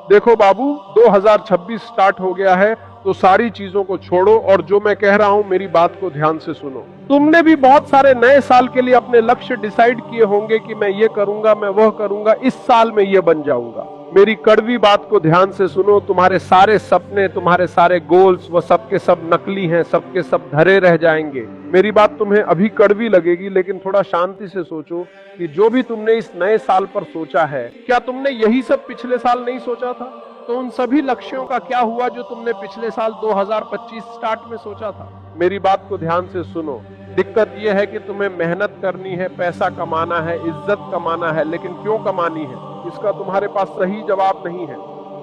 देखो बाबू, 2026 स्टार्ट हो गया है, तो सारी चीजों को छोड़ो और जो मैं कह रहा हूं मेरी बात को ध्यान से सुनो। तुमने भी बहुत सारे नए साल के लिए अपने लक्ष्य डिसाइड किए होंगे कि मैं ये करूंगा, मैं वह करूंगा, इस साल में ये बन जाऊंगा। मेरी कड़वी बात को ध्यान से सुनो। तुम्हारे सारे सपने, तुम्हारे सारे गोल्स, वो सबके सब नकली हैं, सबके सब धरे रह जाएंगे। मेरी बात तुम्हें अभी कड़वी लगेगी, लेकिन थोड़ा शांति से सोचो कि जो भी तुमने इस नए साल पर सोचा है, क्या तुमने यही सब पिछले साल नहीं सोचा था? तो उन सभी लक्ष्यों का क्या हुआ जो तुमने पिछले साल 2025 स्टार्ट में सोचा था? मेरी बात को ध्यान से सुनो। दिक्कत यह है कि तुम्हें मेहनत करनी है, पैसा कमाना है, इज्जत कमाना है, लेकिन क्यों कमानी है, इसका तुम्हारे पास सही जवाब नहीं है।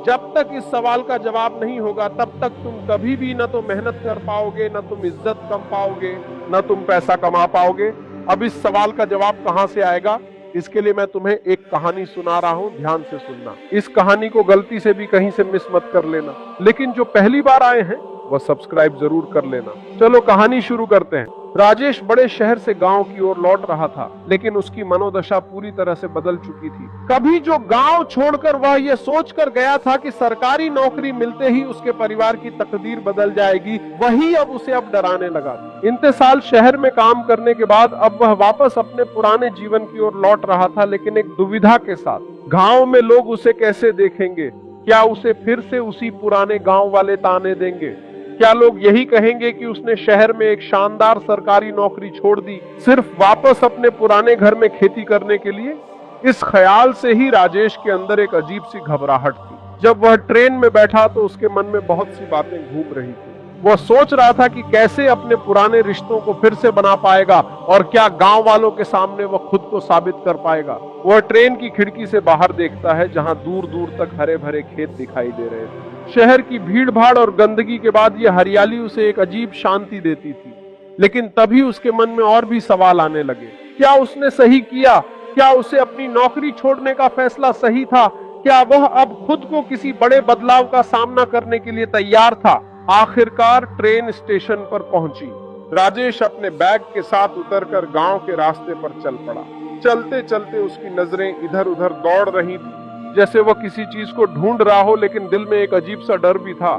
जब तक इस सवाल का जवाब नहीं होगा, तब तक तुम कभी भी न तो मेहनत कर पाओगे, न तुम इज्जत कमा पाओगे, न तुम पैसा कमा पाओगे। अब इस सवाल का जवाब कहां से आएगा? इसके लिए मैं तुम्हें एक कहानी सुना रहा हूं, ध्यान से सुनना। इस कहानी को गलती से भी कहीं से मिस मत कर लेना, लेकिन जो पहली बार आए हैं वह सब्सक्राइब जरूर कर लेना। चलो कहानी शुरू करते हैं। राजेश बड़े शहर से गांव की ओर लौट रहा था, लेकिन उसकी मनोदशा पूरी तरह से बदल चुकी थी। कभी जो गांव छोड़कर वह ये सोचकर गया था कि सरकारी नौकरी मिलते ही उसके परिवार की तकदीर बदल जाएगी, वही अब उसे अब डराने लगा। इतने साल शहर में काम करने के बाद अब वह वापस अपने पुराने जीवन की ओर लौट रहा था, लेकिन एक दुविधा के साथ। गांव में लोग उसे कैसे देखेंगे? क्या उसे फिर से उसी पुराने गांव वाले ताने देंगे? क्या लोग यही कहेंगे कि उसने शहर में एक शानदार सरकारी नौकरी छोड़ दी, सिर्फ वापस अपने पुराने घर में खेती करने के लिए? इस ख्याल से ही राजेश के अंदर एक अजीब सी घबराहट थी। जब वह ट्रेन में बैठा तो उसके मन में बहुत सी बातें घूम रही थी। वह सोच रहा था कि कैसे अपने पुराने रिश्तों को फिर से बना पाएगा और क्या गांव वालों के सामने वह खुद को साबित कर पाएगा। वह ट्रेन की खिड़की से बाहर देखता है, जहां दूर दूर तक हरे भरे खेत दिखाई दे रहे थे। शहर की भीड़ भाड़ और गंदगी के बाद यह हरियाली उसे एक अजीब शांति देती थी, लेकिन तभी उसके मन में और भी सवाल आने लगे। क्या उसने सही किया? क्या उसे अपनी नौकरी छोड़ने का फैसला सही था? क्या वह अब खुद को किसी बड़े बदलाव का सामना करने के लिए तैयार था? आखिरकार ट्रेन स्टेशन पर पहुंची। राजेश अपने बैग के साथ उतरकर गांव के रास्ते पर चल पड़ा। चलते चलते उसकी नजरें इधर उधर दौड़ रही थी, जैसे वह किसी चीज को ढूंढ रहा हो, लेकिन दिल में एक अजीब सा डर भी था।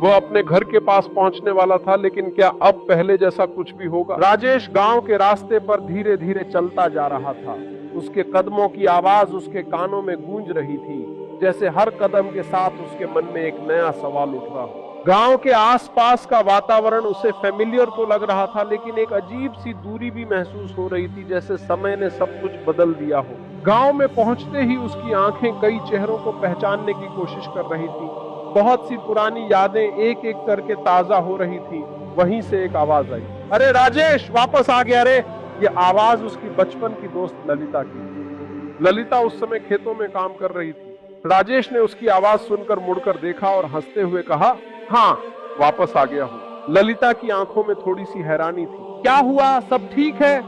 वह अपने घर के पास पहुंचने वाला था, लेकिन क्या अब पहले जैसा कुछ भी होगा? राजेश गांव के रास्ते पर धीरे धीरे चलता जा रहा था। उसके कदमों की आवाज उसके कानों में गूंज रही थी, जैसे हर कदम के साथ उसके मन में एक नया सवाल उठ रहा हो। गांव के आसपास का वातावरण उसे फेमिलियर तो लग रहा था, लेकिन एक अजीब सी दूरी भी महसूस हो रही थी, जैसे समय ने सब कुछ बदल दिया हो। गांव में पहुंचते ही उसकी आंखें कई चेहरों को पहचानने की कोशिश कर रही थी। बहुत सी पुरानी यादें एक एक करके ताजा हो रही थी। वहीं से एक आवाज आई, अरे राजेश, वापस आ गया रे। ये आवाज उसकी बचपन की दोस्त ललिता की थी। ललिता उस समय खेतों में काम कर रही थी। राजेश ने उसकी आवाज सुनकर मुड़कर देखा और हंसते हुए कहा, हाँ, वापस आ गया हूँ। ललिता की आंखों में थोड़ी सी हैरानी थी। क्या हुआ? सब ठीक है?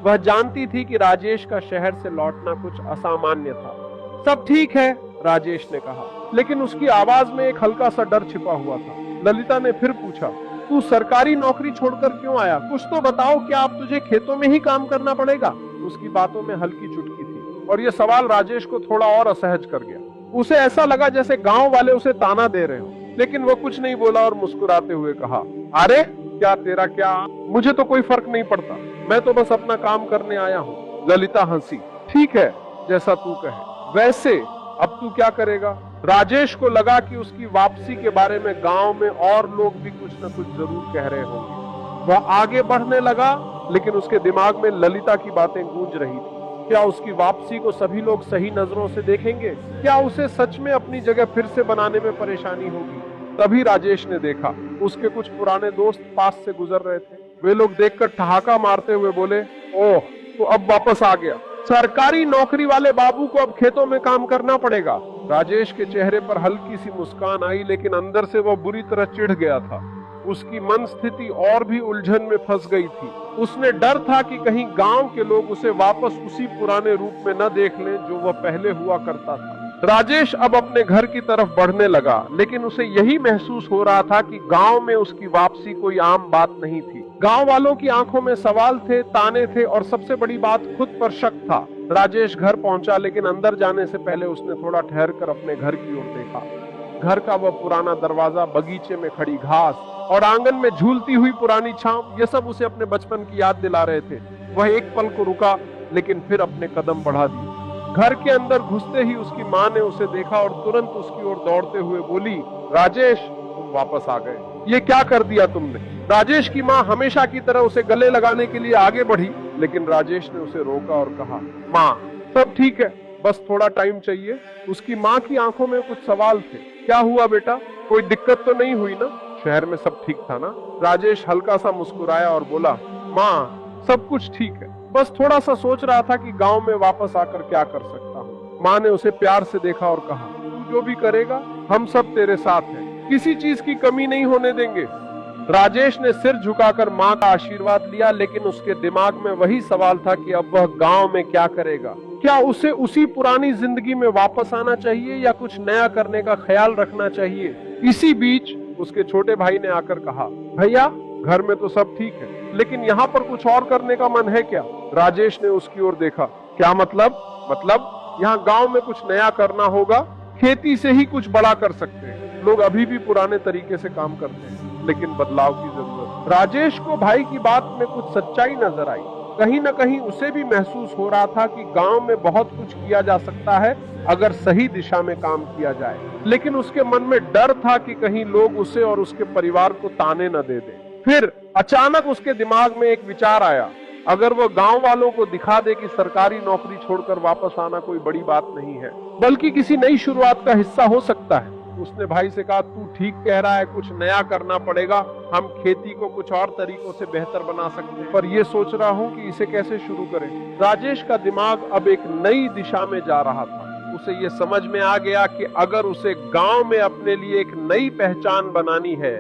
वह जानती थी कि राजेश का शहर से लौटना कुछ असामान्य था। सब ठीक है, राजेश ने कहा, लेकिन उसकी आवाज में एक हल्का सा डर छिपा हुआ था। ललिता ने फिर पूछा, तू सरकारी नौकरी छोड़कर क्यों आया? कुछ तो बताओ, क्या अब तुझे खेतों में ही काम करना पड़ेगा? उसकी बातों में हल्की चुटकी थी और यह सवाल राजेश को थोड़ा और असहज कर गया। उसे ऐसा लगा जैसे गांव वाले उसे ताना दे रहे हो, लेकिन वो कुछ नहीं बोला और मुस्कुराते हुए कहा, अरे क्या तेरा क्या, मुझे तो कोई फर्क नहीं पड़ता, मैं तो बस अपना काम करने आया हूँ। ललिता हंसी, ठीक है, जैसा तू कहे। वैसे अब तू क्या करेगा? राजेश को लगा कि उसकी वापसी के बारे में गांव में और लोग भी कुछ न कुछ जरूर कह रहे होंगे। वह आगे बढ़ने लगा, लेकिन उसके दिमाग में ललिता की बातें गूंज रही थी। क्या उसकी वापसी को सभी लोग सही नजरों से देखेंगे? क्या उसे सच में अपनी जगह फिर से बनाने में परेशानी होगी? तभी राजेश ने देखा, उसके कुछ पुराने दोस्त पास से गुजर रहे थे। वे लोग देखकर ठहाका मारते हुए बोले, ओह, तो अब वापस आ गया। सरकारी नौकरी वाले बाबू को अब खेतों में काम करना पड़ेगा। राजेश के चेहरे पर हल्की सी मुस्कान आई, लेकिन अंदर से वह बुरी तरह चिढ़ गया था। उसकी मन स्थिति और भी उलझन में फंस गई थी। उसने डर था कि कहीं गांव के लोग उसे वापस उसी पुराने रूप में न देख लें जो वह पहले हुआ करता था। राजेश अब अपने घर की तरफ बढ़ने लगा, लेकिन उसे यही महसूस हो रहा था कि गांव में उसकी वापसी कोई आम बात नहीं थी। गांव वालों की आंखों में सवाल थे, ताने थे और सबसे बड़ी बात खुद पर शक था। राजेश घर पहुंचा, लेकिन अंदर जाने से पहले उसने थोड़ा ठहर कर अपने घर की ओर देखा। घर का वह पुराना दरवाजा, बगीचे में खड़ी घास और आंगन में झूलती हुई पुरानी छांव, ये सब उसे अपने बचपन की याद दिला रहे थे। वह एक पल को रुका, लेकिन फिर अपने कदम बढ़ा दिए। घर के अंदर घुसते ही उसकी माँ ने उसे देखा और तुरंत उसकी ओर दौड़ते हुए बोली, राजेश, तुम वापस आ गए, ये क्या कर दिया तुमने? राजेश की माँ हमेशा की तरह उसे गले लगाने के लिए आगे बढ़ी, लेकिन राजेश ने उसे रोका और कहा, माँ, सब ठीक है, बस थोड़ा टाइम चाहिए। उसकी माँ की आंखों में कुछ सवाल थे। क्या हुआ बेटा, कोई दिक्कत तो नहीं हुई ना? शहर में सब ठीक था ना? राजेश हल्का सा मुस्कुराया और बोला, माँ, सब कुछ ठीक है, बस थोड़ा सा सोच रहा था कि गांव में वापस आकर क्या कर सकता हूँ। माँ ने उसे प्यार से देखा और कहा, तू जो भी करेगा हम सब तेरे साथ हैं, किसी चीज की कमी नहीं होने देंगे। राजेश ने सिर झुकाकर माँ का आशीर्वाद लिया, लेकिन उसके दिमाग में वही सवाल था कि अब वह गांव में क्या करेगा। क्या उसे उसी पुरानी जिंदगी में वापस आना चाहिए या कुछ नया करने का ख्याल रखना चाहिए? इसी बीच उसके छोटे भाई ने आकर कहा, भैया, घर में तो सब ठीक है, लेकिन यहाँ पर कुछ और करने का मन है क्या? राजेश ने उसकी ओर देखा, क्या मतलब? यहाँ गांव में कुछ नया करना होगा, खेती से ही कुछ बड़ा कर सकते हैं। लोग अभी भी पुराने तरीके से काम करते हैं, लेकिन बदलाव की जरूरत। राजेश को भाई की बात में कुछ सच्चाई नजर आई। कहीं न कहीं उसे भी महसूस हो रहा था कि गांव में बहुत कुछ किया जा सकता है अगर सही दिशा में काम किया जाए, लेकिन उसके मन में डर था कि कहीं लोग उसे और उसके परिवार को ताने न दे दें। फिर अचानक उसके दिमाग में एक विचार आया, अगर वो गांव वालों को दिखा दे कि सरकारी नौकरी छोड़कर वापस आना कोई बड़ी बात नहीं है, बल्कि किसी नई शुरुआत का हिस्सा हो सकता है। उसने भाई से कहा, तू ठीक कह रहा है, कुछ नया करना पड़ेगा, हम खेती को कुछ और तरीकों से बेहतर बना सकते हैं, पर ये सोच रहा हूँ कि इसे कैसे शुरू करें। राजेश का दिमाग अब एक नई दिशा में जा रहा था। उसे ये समझ में आ गया कि अगर उसे गांव में अपने लिए एक नई पहचान बनानी है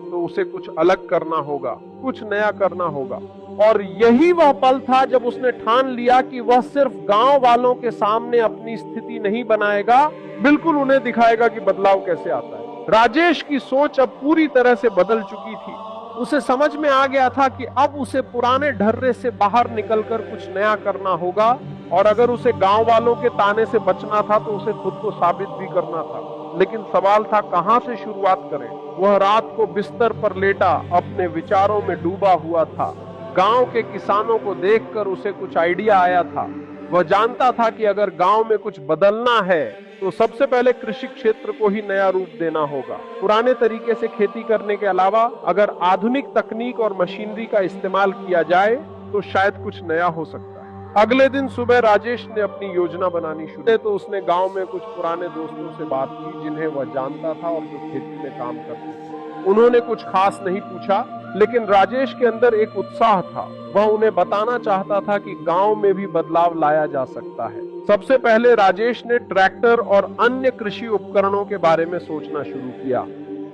तो उसे कुछ अलग करना होगा, कुछ नया करना होगा। और यही वह पल था जब उसने ठान लिया कि वह सिर्फ गांव वालों के सामने अपनी स्थिति नहीं बनाएगा, बिल्कुल उन्हें दिखाएगा कि बदलाव कैसे आता है। राजेश की सोच अब पूरी तरह से बदल चुकी थी। उसे समझ में आ गया था कि अब उसे पुराने ढर्रे से बाहर निकलकर कुछ नया करना होगा, और अगर उसे गांव वालों के ताने से बचना था तो उसे खुद को साबित भी करना था। लेकिन सवाल था, कहां से शुरुआत करें? वह रात को बिस्तर पर लेटा अपने विचारों में डूबा हुआ था। गांव के किसानों को देखकर उसे कुछ आइडिया आया था। वह जानता था कि अगर गांव में कुछ बदलना है तो सबसे पहले कृषि क्षेत्र को ही नया रूप देना होगा। पुराने तरीके से खेती करने के अलावा अगर आधुनिक तकनीक और मशीनरी का इस्तेमाल किया जाए तो शायद कुछ नया हो सकता है। अगले दिन सुबह राजेश ने अपनी योजना बनानी शुरू की। तो उसने गांव में कुछ पुराने दोस्तों से बात की जिन्हें वह जानता था और जो खेती में काम करते थे। उन्होंने कुछ खास नहीं पूछा, लेकिन राजेश के अंदर एक उत्साह था। वह उन्हें बताना चाहता था कि गांव में भी बदलाव लाया जा सकता है। सबसे पहले राजेश ने ट्रैक्टर और अन्य कृषि उपकरणों के बारे में सोचना शुरू किया।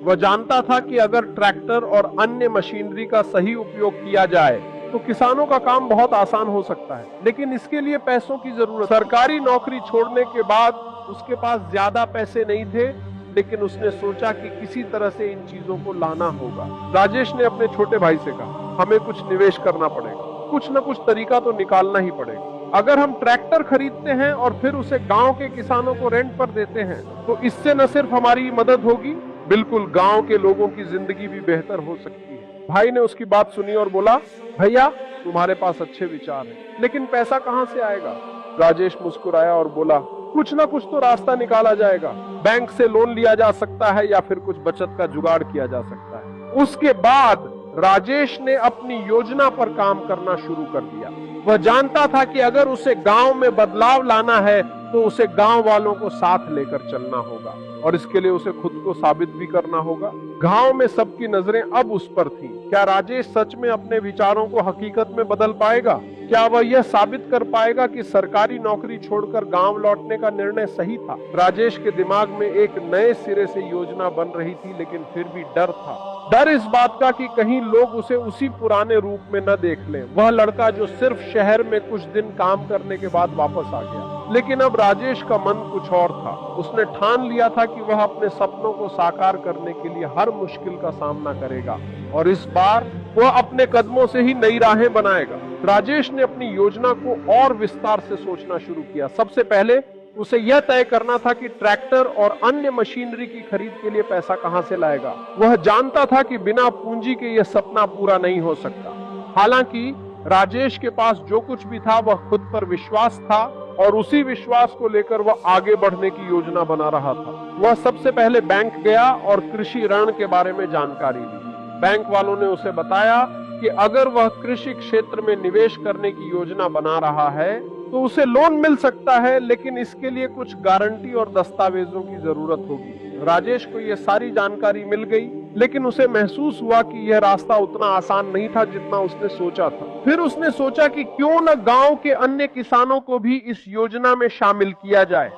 वह जानता था कि अगर ट्रैक्टर और अन्य मशीनरी का सही उपयोग किया जाए तो किसानों का काम बहुत आसान हो सकता है, लेकिन इसके लिए पैसों की जरूरत। सरकारी नौकरी छोड़ने के बाद उसके पास ज्यादा पैसे नहीं थे, लेकिन उसने सोचा कि किसी तरह से इन चीजों को लाना होगा। राजेश ने अपने छोटे भाई से कहा, हमें कुछ निवेश करना पड़ेगा, कुछ न कुछ तरीका तो निकालना ही पड़ेगा। अगर हम ट्रैक्टर खरीदते हैं और फिर उसे गांव के किसानों को रेंट पर देते हैं तो इससे न सिर्फ हमारी मदद होगी, बिल्कुल गांव के लोगों की जिंदगी भी बेहतर हो सकती है। भाई ने उसकी बात सुनी और बोला, भैया, तुम्हारे पास अच्छे विचार हैं, लेकिन पैसा कहां से आएगा? राजेश मुस्कुराया और बोला, कुछ ना कुछ तो रास्ता निकाला जाएगा। बैंक से लोन लिया जा सकता है या फिर कुछ बचत का जुगाड़ किया जा सकता है। उसके बाद राजेश ने अपनी योजना पर काम करना शुरू कर दिया। वह जानता था कि अगर उसे गांव में बदलाव लाना है तो उसे गांव वालों को साथ लेकर चलना होगा, और इसके लिए उसे खुद को साबित भी करना होगा। गांव में सबकी नजरें अब उस पर थीं। क्या राजेश सच में अपने विचारों को हकीकत में बदल पाएगा? क्या वह यह साबित कर पाएगा कि सरकारी नौकरी छोड़कर गांव लौटने का निर्णय सही था? राजेश के दिमाग में एक नए सिरे से योजना बन रही थी, लेकिन फिर भी डर था। डर इस बात का कि कहीं लोग उसे उसी पुराने रूप में न देख लें, वह लड़का जो सिर्फ शहर में कुछ दिन काम करने के बाद वापस आ गया। लेकिन अब राजेश का मन कुछ और था। उसने ठान लिया था कि वह अपने सपनों को साकार करने के लिए हर मुश्किल का सामना करेगा, और इस बार वह अपने कदमों से ही नई राहें बनाएगा। राजेश ने अपनी योजना को और विस्तार से सोचना शुरू किया। सबसे पहले उसे यह तय करना था कि ट्रैक्टर और अन्य मशीनरी की खरीद के लिए पैसा कहां से लाएगा। वह जानता था कि बिना पूंजी के यह सपना पूरा नहीं हो सकता। हालांकि राजेश के पास जो कुछ भी था वह खुद पर विश्वास था और उसी विश्वास को लेकर वह आगे बढ़ने की योजना बना रहा था। वह सबसे पहले बैंक गया और कृषि ऋण के बारे में जानकारी ली। बैंक वालों ने उसे बताया कि अगर वह कृषि क्षेत्र में निवेश करने की योजना बना रहा है तो उसे लोन मिल सकता है, लेकिन इसके लिए कुछ गारंटी और दस्तावेजों की जरूरत होगी। राजेश को यह सारी जानकारी मिल गई, लेकिन उसे महसूस हुआ कि यह रास्ता उतना आसान नहीं था जितना उसने सोचा था। फिर उसने सोचा कि क्यों न गांव के अन्य किसानों को भी इस योजना में शामिल किया जाए।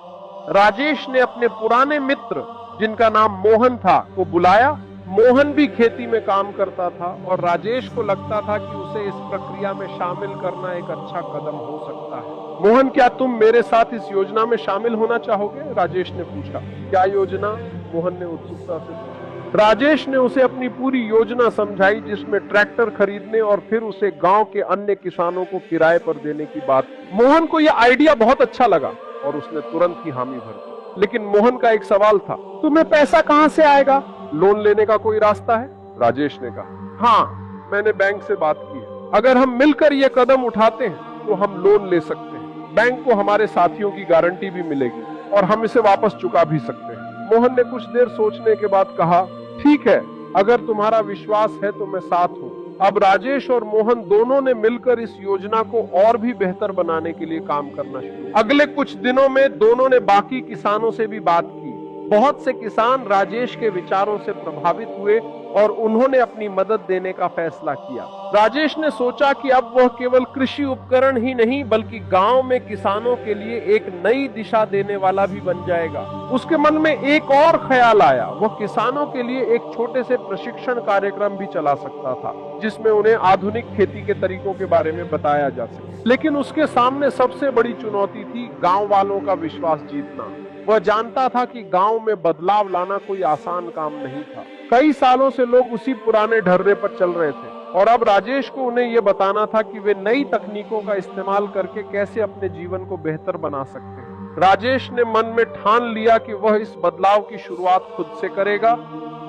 राजेश ने अपने पुराने मित्र, जिनका नाम मोहन था, को बुलाया। मोहन भी खेती में काम करता था और राजेश को लगता था कि उसे इस प्रक्रिया में शामिल करना एक अच्छा कदम हो सकता है। मोहन, क्या तुम मेरे साथ इस योजना में शामिल होना चाहोगे? राजेश ने पूछा। क्या योजना? मोहन ने उत्सुकता से पूछा। राजेश ने उसे अपनी पूरी योजना समझाई, जिसमें ट्रैक्टर खरीदने और फिर उसे गांव के अन्य किसानों को किराए पर देने की बात। मोहन को यह आइडिया बहुत अच्छा लगा और उसने तुरंत ही हामी भर दी। लेकिन मोहन का एक सवाल था, तुम्हें पैसा कहां से आएगा? लोन लेने का कोई रास्ता है? राजेश ने कहा, हाँ, मैंने बैंक से बात की है। अगर हम मिलकर ये कदम उठाते हैं तो हम लोन ले सकते हैं। बैंक को हमारे साथियों की गारंटी भी मिलेगी और हम इसे वापस चुका भी सकते हैं। मोहन ने कुछ देर सोचने के बाद कहा, ठीक है, अगर तुम्हारा विश्वास है तो मैं साथ हूँ। अब राजेश और मोहन दोनों ने मिलकर इस योजना को और भी बेहतर बनाने के लिए काम करना शुरू। अगले कुछ दिनों में दोनों ने बाकी किसानों से भी बात की। बहुत से किसान राजेश के विचारों से प्रभावित हुए और उन्होंने अपनी मदद देने का फैसला किया। राजेश ने सोचा कि अब वह केवल कृषि उपकरण ही नहीं बल्कि गांव में किसानों के लिए एक नई दिशा देने वाला भी बन जाएगा। उसके मन में एक और ख्याल आया, वह किसानों के लिए एक छोटे से प्रशिक्षण कार्यक्रम भी चला सकता था, जिसमें उन्हें आधुनिक खेती के तरीकों के बारे में बताया जा सके। लेकिन उसके सामने सबसे बड़ी चुनौती थी गाँव वालों का विश्वास जीतना। वह जानता था कि गांव में बदलाव लाना कोई आसान काम नहीं था। कई सालों से लोग उसी पुराने ढर्रे पर चल रहे थे और अब राजेश को उन्हें यह बताना था कि वे नई तकनीकों का इस्तेमाल करके कैसे अपने जीवन को बेहतर बना सकते हैं। राजेश ने मन में ठान लिया कि वह इस बदलाव की शुरुआत खुद से करेगा।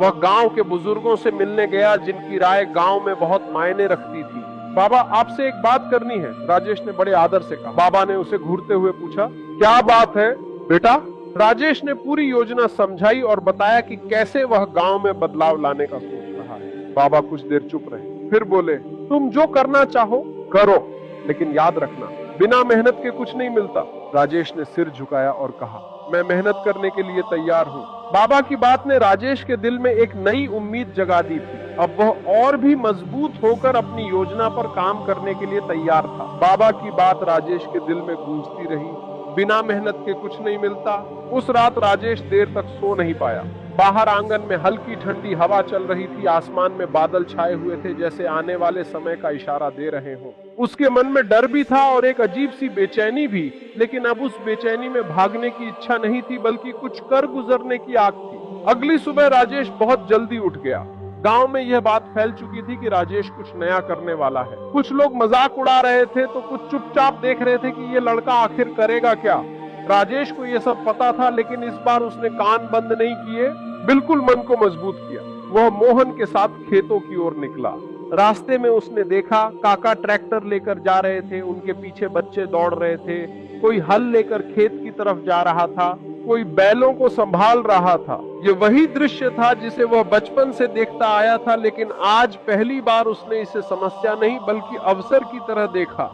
वह गांव के बुजुर्गों से मिलने गया, जिनकी राय गांव में बहुत मायने रखती थी। बाबा, आपसे एक बात करनी है, राजेश ने बड़े आदर से कहा। बाबा ने उसे घूरते हुए पूछा, क्या बात है बेटा? राजेश ने पूरी योजना समझाई और बताया कि कैसे वह गांव में बदलाव लाने का सोच रहा है। बाबा कुछ देर चुप रहे, फिर बोले, तुम जो करना चाहो करो, लेकिन याद रखना, बिना मेहनत के कुछ नहीं मिलता। राजेश ने सिर झुकाया और कहा, मैं मेहनत करने के लिए तैयार हूँ। बाबा की बात ने राजेश के दिल में एक नई उम्मीद जगा दी थी। अब वह और भी मजबूत होकर अपनी योजना पर काम करने के लिए तैयार था। बाबा की बात राजेश के दिल में गूंजती रही, बिना मेहनत के कुछ नहीं मिलता। उस रात राजेश देर तक सो नहीं पाया। बाहर आंगन में हल्की ठंडी हवा चल रही थी। आसमान में बादल छाए हुए थे, जैसे आने वाले समय का इशारा दे रहे हो। उसके मन में डर भी था और एक अजीब सी बेचैनी भी, लेकिन अब उस बेचैनी में भागने की इच्छा नहीं थी, बल्कि कुछ कर गुजरने की आग थी। अगली सुबह राजेश बहुत जल्दी उठ गया। गांव में यह बात फैल चुकी थी कि राजेश कुछ नया करने वाला है। कुछ लोग मजाक उड़ा रहे थे तो कुछ चुपचाप देख रहे थे कि ये लड़का आखिर करेगा क्या। राजेश को यह सब पता था, लेकिन इस बार उसने कान बंद नहीं किए, बिल्कुल मन को मजबूत किया। वह मोहन के साथ खेतों की ओर निकला। रास्ते में उसने देखा काका ट्रैक्टर लेकर जा रहे थे, उनके पीछे बच्चे दौड़ रहे थे। कोई हल लेकर खेत की तरफ जा रहा था, कोई बैलों को संभाल रहा था। ये वही दृश्य था जिसे वह बचपन से देखता आया था, लेकिन आज पहली बार उसने इसे समस्या नहीं बल्कि अवसर की तरह देखा।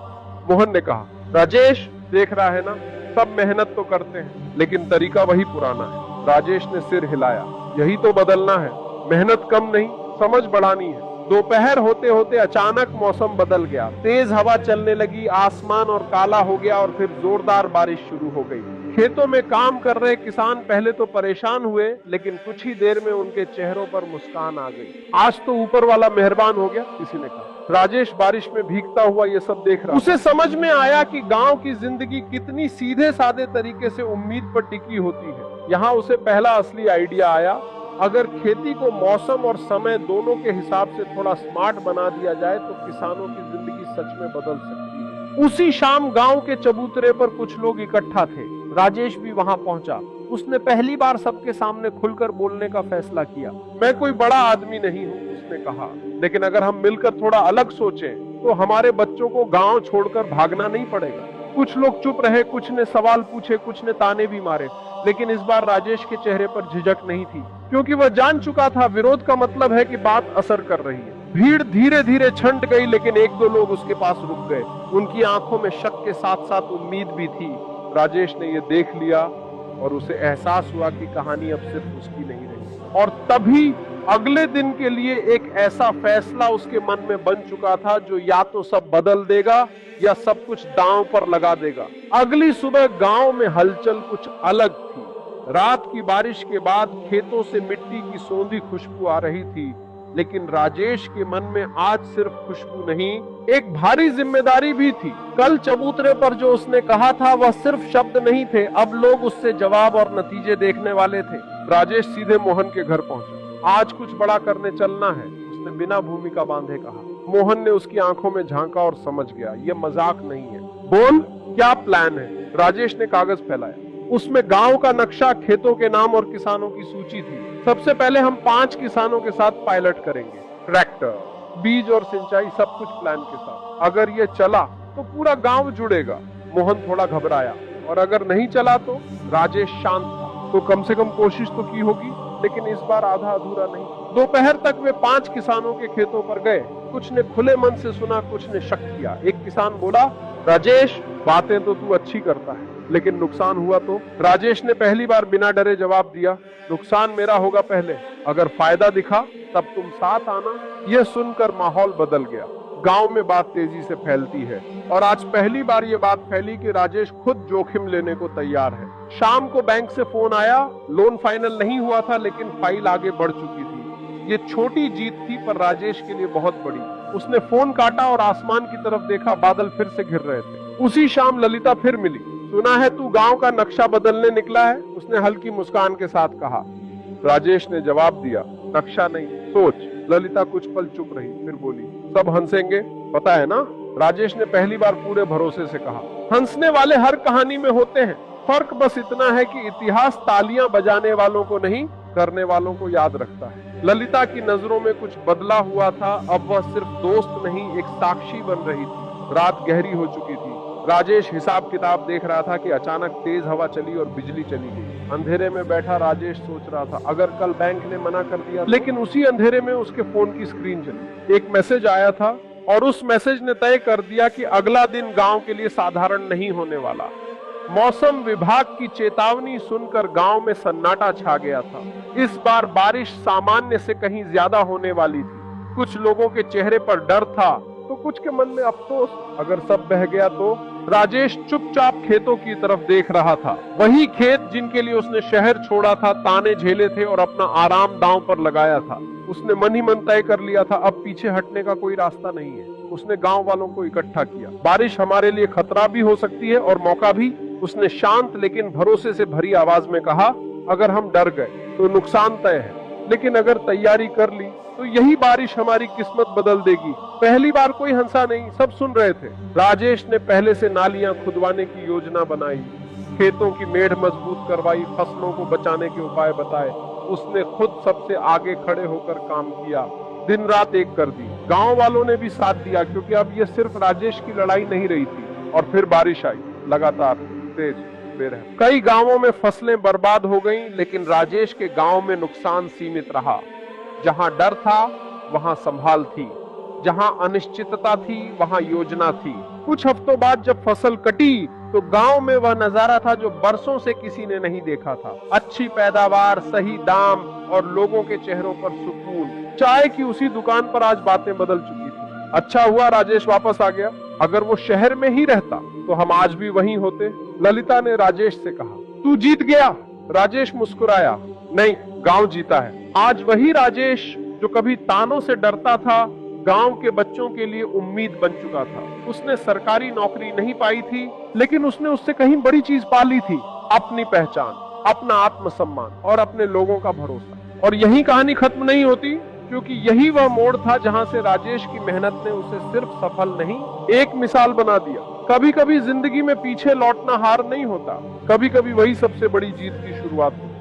मोहन ने कहा, राजेश, देख रहा है ना, सब मेहनत तो करते हैं लेकिन तरीका वही पुराना है। राजेश ने सिर हिलाया, यही तो बदलना है, मेहनत कम नहीं, समझ बढ़ानी है। दोपहर होते होते अचानक मौसम बदल गया। तेज हवा चलने लगी, आसमान और काला हो गया और फिर जोरदार बारिश शुरू हो गई। खेतों में काम कर रहे किसान पहले तो परेशान हुए, लेकिन कुछ ही देर में उनके चेहरों पर मुस्कान आ गई। आज तो ऊपर वाला मेहरबान हो गया, किसी ने कहा। राजेश बारिश में भीगता हुआ ये सब देख रहा। उसे समझ में आया कि गांव की जिंदगी कितनी सीधे साधे तरीके से उम्मीद पर टिकी होती है। यहाँ उसे पहला असली आइडिया आया। अगर खेती को मौसम और समय दोनों के हिसाब से थोड़ा स्मार्ट बना दिया जाए तो किसानों की जिंदगी सच में बदल सकती है। उसी शाम गांव के चबूतरे पर कुछ लोग इकट्ठा थे। राजेश भी वहां पहुंचा। उसने पहली बार सबके सामने खुलकर बोलने का फैसला किया। मैं कोई बड़ा आदमी नहीं हूं, उसने कहा, लेकिन अगर हम मिलकर थोड़ा अलग सोचें तो हमारे बच्चों को गांव छोड़कर भागना नहीं पड़ेगा। कुछ लोग चुप रहे, कुछ ने सवाल पूछे, कुछ ने ताने भी मारे, लेकिन इस बार राजेश के चेहरे पर झिझक नहीं थी, क्योंकि वह जान चुका था विरोध का मतलब है कि बात असर कर रही है। भीड़ धीरे धीरे छंट गई, लेकिन एक दो लोग उसके पास रुक गए। उनकी आंखों में शक के साथ साथ उम्मीद भी थी। राजेश ने यह देख लिया और उसे एहसास हुआ कि कहानी अब सिर्फ उसकी नहीं रही। और तभी अगले दिन के लिए एक ऐसा फैसला उसके मन में बन चुका था जो या तो सब बदल देगा या सब कुछ दांव पर लगा देगा। अगली सुबह गांव में हलचल कुछ अलग थी। रात की बारिश के बाद खेतों से मिट्टी की सौंधी खुशबू आ रही थी, लेकिन राजेश के मन में आज सिर्फ खुशबू नहीं, एक भारी जिम्मेदारी भी थी। कल चबूतरे पर जो उसने कहा था वह सिर्फ शब्द नहीं थे, अब लोग उससे जवाब और नतीजे देखने वाले थे। राजेश सीधे मोहन के घर पहुंचा। आज कुछ बड़ा करने चलना है, उसने बिना भूमिका बांधे कहा। मोहन ने उसकी आंखों में झांका और समझ गया, यह मजाक नहीं है। बोल, क्या प्लान है? राजेश ने कागज फैलाया। उसमें गांव का नक्शा, खेतों के नाम और किसानों की सूची थी। सबसे पहले हम 5 किसानों के साथ पायलट करेंगे। ट्रैक्टर, बीज और सिंचाई, सब कुछ प्लान के साथ। अगर ये चला तो पूरा गांव जुड़ेगा। मोहन थोड़ा घबराया, और अगर नहीं चला तो? राजेश शांत था। तो कम से कम कोशिश तो की होगी, लेकिन इस बार आधा अधूरा नहीं। दोपहर तक वे 5 किसानों के खेतों पर गए। कुछ ने खुले मन से सुना, कुछ ने शक किया। एक किसान बोला, राजेश, बातें तो तू अच्छी करता है, लेकिन नुकसान हुआ तो? राजेश ने पहली बार बिना डरे जवाब दिया, नुकसान मेरा होगा पहले, अगर फायदा दिखा तब तुम साथ आना। यह सुनकर माहौल बदल गया। गांव में बात तेजी से फैलती है, और आज पहली बार ये बात फैली कि राजेश खुद जोखिम लेने को तैयार है। शाम को बैंक से फोन आया। लोन फाइनल नहीं हुआ था, लेकिन फाइल आगे बढ़ चुकी थी। ये छोटी जीत थी, पर राजेश के लिए बहुत बड़ी। उसने फोन काटा और आसमान की तरफ देखा। बादल फिर से घिर रहे थे। उसी शाम ललिता फिर मिली। सुना है तू गांव का नक्शा बदलने निकला है, उसने हल्की मुस्कान के साथ कहा। राजेश ने जवाब दिया, नक्शा नहीं, सोच। ललिता कुछ पल चुप रही, फिर बोली, सब हंसेंगे, पता है ना? राजेश ने पहली बार पूरे भरोसे से कहा। हंसने वाले हर कहानी में होते हैं, फर्क बस इतना है कि इतिहास तालियां बजाने वालों को नहीं, करने वालों को याद रखता है। ललिता की नजरों में कुछ बदला हुआ था। अब वह सिर्फ दोस्त नहीं, एक साक्षी बन रही थी। रात गहरी हो चुकी थी। राजेश हिसाब किताब देख रहा था कि अचानक तेज हवा चली और बिजली चली गई। अंधेरे में बैठा राजेश सोच रहा था, अगर कल बैंक ने मना कर दिया। लेकिन उसी अंधेरे में उसके फोन की स्क्रीन चली। एक मैसेज आया था, और उस मैसेज ने तय कर दिया कि अगला दिन गांव के लिए साधारण नहीं होने वाला। मौसम विभाग की चेतावनी सुनकर गांव में सन्नाटा छा गया था। इस बार बारिश सामान्य से कहीं ज्यादा होने वाली थी। कुछ लोगों के चेहरे पर डर था तो कुछ के मन में अफसोस, अगर सब बह गया तो? राजेश चुपचाप खेतों की तरफ देख रहा था। वही खेत जिनके लिए उसने शहर छोड़ा था, ताने झेले थे और अपना आराम दांव पर लगाया था। उसने मन ही मन तय कर लिया था, अब पीछे हटने का कोई रास्ता नहीं है। उसने गांव वालों को इकट्ठा किया। बारिश हमारे लिए खतरा भी हो सकती है और मौका भी, उसने शांत लेकिन भरोसे से भरी आवाज में कहा। अगर हम डर गए तो नुकसान तय है, लेकिन अगर तैयारी कर ली तो यही बारिश हमारी किस्मत बदल देगी। पहली बार कोई हंसा नहीं, सब सुन रहे थे। राजेश ने पहले से नालियां खुदवाने की योजना बनाई, खेतों की मेढ़ मजबूत करवाई, फसलों को बचाने के उपाय बताए। उसने खुद सबसे आगे खड़े होकर काम किया, दिन रात एक कर दी। गांव वालों ने भी साथ दिया, क्योंकि अब यह सिर्फ राजेश की लड़ाई नहीं रही थी। और फिर बारिश आई, लगातार, तेज, बेरहम। कई गांवों में फसलें बर्बाद हो गईं, लेकिन राजेश के गांव में नुकसान सीमित रहा। जहां डर था वहां संभाल थी, जहां अनिश्चितता थी वहां योजना थी। कुछ हफ्तों बाद जब फसल कटी तो गांव में वह नजारा था जो बरसों से किसी ने नहीं देखा था। अच्छी पैदावार, सही दाम और लोगों के चेहरों पर सुकून। चाय की उसी दुकान पर आज बातें बदल चुकी थी। अच्छा हुआ राजेश वापस आ गया। अगर वो शहर में ही रहता तो हम आज भी वहीं होते। ललिता ने राजेश से कहा। तू जीत गया? राजेश मुस्कुराया। नहीं, गांव जीता है। आज वही राजेश जो कभी तानों से डरता था, गांव के बच्चों के लिए उम्मीद बन चुका था। उसने सरकारी नौकरी नहीं पाई थी, लेकिन उसने उससे कहीं बड़ी चीज पा ली थी, अपनी पहचान, अपना आत्मसम्मान और अपने लोगों का भरोसा। और यही कहानी खत्म नहीं होती, क्योंकि यही वह मोड़ था जहां से राजेश की मेहनत ने उसे सिर्फ सफल नहीं, एक मिसाल बना दिया। कभी कभी जिंदगी में पीछे लौटना हार नहीं होता, कभी कभी वही सबसे बड़ी जीत की शुरुआत होती है।